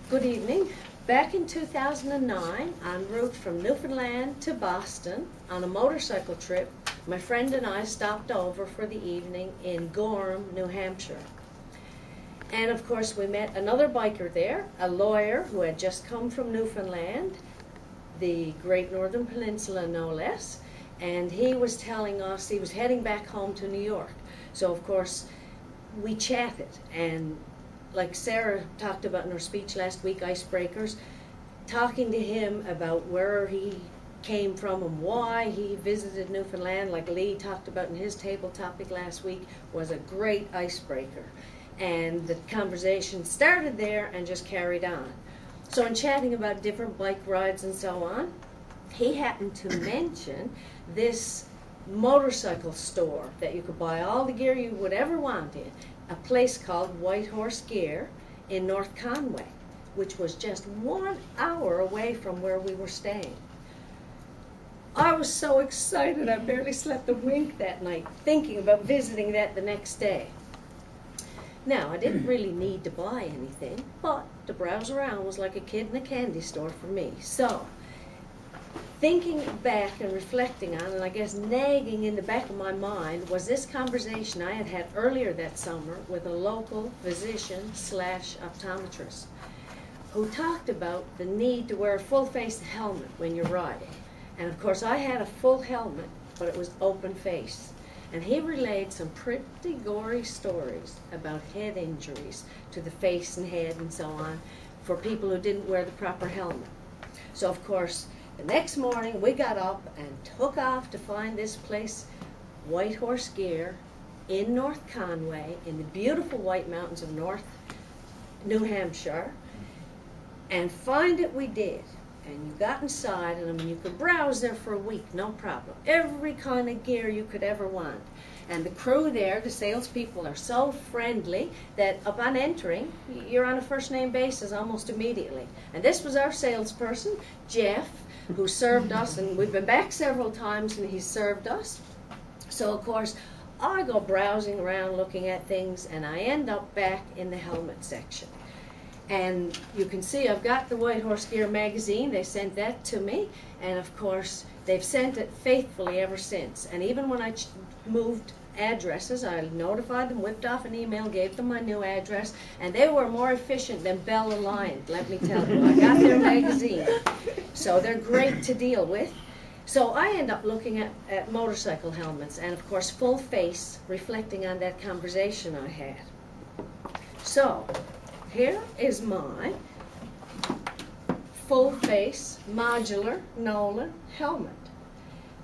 Good evening. Back in 2009, en route from Newfoundland to Boston on a motorcycle trip, my friend and I stopped over for the evening in Gorham, New Hampshire. And of course we met another biker there, a lawyer who had just come from Newfoundland, the Great Northern Peninsula no less, and he was telling us he was heading back home to New York. So of course we chatted, and like Sarah talked about in her speech last week, icebreakers, talking to him about where he came from and why he visited Newfoundland, like Lee talked about in his table topic last week, was a great icebreaker. And the conversation started there and just carried on. So in chatting about different bike rides and so on, he happened to mention this motorcycle store that you could buy all the gear you would ever want in, a place called White Horse Gear in North Conway, which was just 1 hour away from where we were staying. I was so excited I barely slept a wink that night, thinking about visiting that the next day. Now, I didn't really need to buy anything, but to browse around was like a kid in a candy store for me. So, thinking back and reflecting on, and I guess nagging in the back of my mind, was this conversation I had had earlier that summer with a local physician/optometrist who talked about the need to wear a full-face helmet when you're riding. And of course I had a full helmet, but it was open face. And he relayed some pretty gory stories about head injuries to the face and head and so on for people who didn't wear the proper helmet. So of course, the next morning we got up and took off to find this place, White Horse Gear, in North Conway, in the beautiful White Mountains of North New Hampshire. And find it we did. And you got inside, and I mean, you could browse there for a week, no problem. Every kind of gear you could ever want. And the crew there, the salespeople, are so friendly that upon entering, you're on a first-name basis almost immediately. And this was our salesperson, Jeff, who served us, and we've been back several times, and he's served us. So, of course, I go browsing around looking at things, and I end up back in the helmet section. And you can see I've got the White Horse Gear magazine. They sent that to me, and of course they've sent it faithfully ever since. And even when I moved addresses, I notified them, whipped off an email, gave them my new address, and they were more efficient than Bell Alliant, let me tell you. I got their magazine, so they're great to deal with. So I end up looking at motorcycle helmets, and of course full face, reflecting on that conversation I had. So here is my full-face modular Nolan helmet.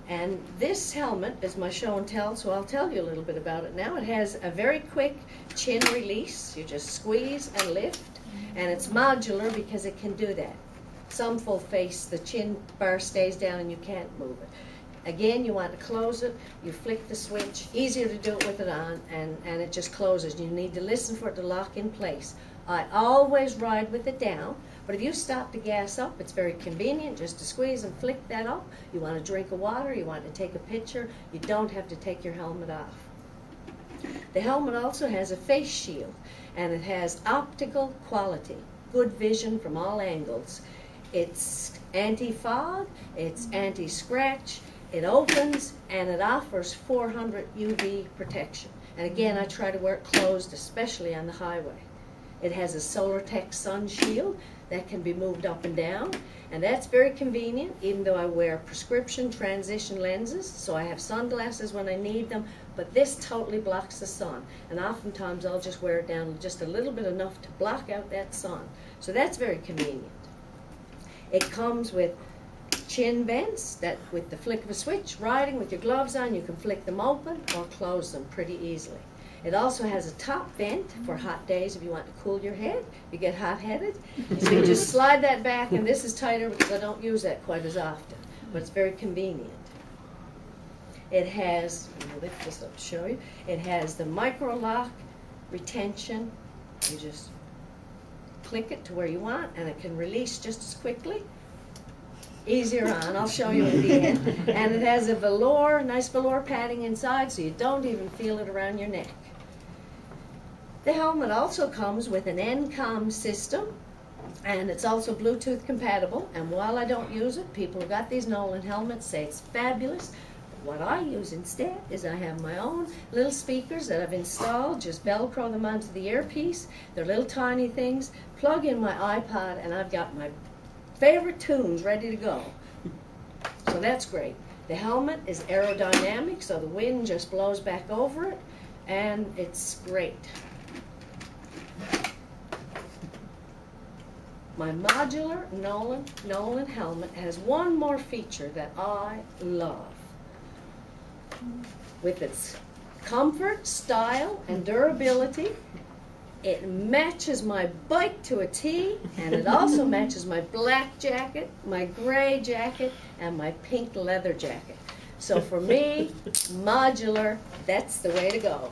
And this helmet is my show and tell, so I'll tell you a little bit about it now. It has a very quick chin release. You just squeeze and lift, and it's modular because it can do that. Some full-face, the chin bar stays down and you can't move it. Again, you want to close it, you flick the switch, easier to do it with it on, and it just closes. You need to listen for it to lock in place. I always ride with it down, but if you stop to gas up, it's very convenient just to squeeze and flick that up. You want a drink of water, you want to take a picture, you don't have to take your helmet off. The helmet also has a face shield, and it has optical quality, good vision from all angles. It's anti-fog, it's anti-scratch, it opens, and it offers 400 UV protection. And again, I try to wear it closed, especially on the highway. It has a SolarTech sun shield that can be moved up and down, and that's very convenient, even though I wear prescription transition lenses, so I have sunglasses when I need them, but this totally blocks the sun, and oftentimes I'll just wear it down just a little bit enough to block out that sun. So that's very convenient. It comes with chin vents that with the flick of a switch, riding with your gloves on, you can flick them open or close them pretty easily. It also has a top vent for hot days if you want to cool your head. You get hot-headed. So you just slide that back, and this is tighter because I don't use that quite as often, but it's very convenient. It has, I'll lift this up to show you, it has the micro lock retention. You just click it to where you want, and it can release just as quickly. Easier on, I'll show you at the end. And it has a velour, nice velour padding inside, so you don't even feel it around your neck. The helmet also comes with an NCOM system, And it's also Bluetooth compatible, and while I don't use it, people who got these Nolan helmets say it's fabulous. What I use instead is I have my own little speakers that I've installed, just Velcro them onto the earpiece. They're little tiny things, plug in my iPod, and I've got my favorite tunes ready to go. So that's great. The helmet is aerodynamic, so the wind just blows back over it, and it's great. My modular Nolan helmet has one more feature that I love. With its comfort, style, and durability, it matches my bike to a T, and it also matches my black jacket, my gray jacket, and my pink leather jacket. So for me, modular, that's the way to go.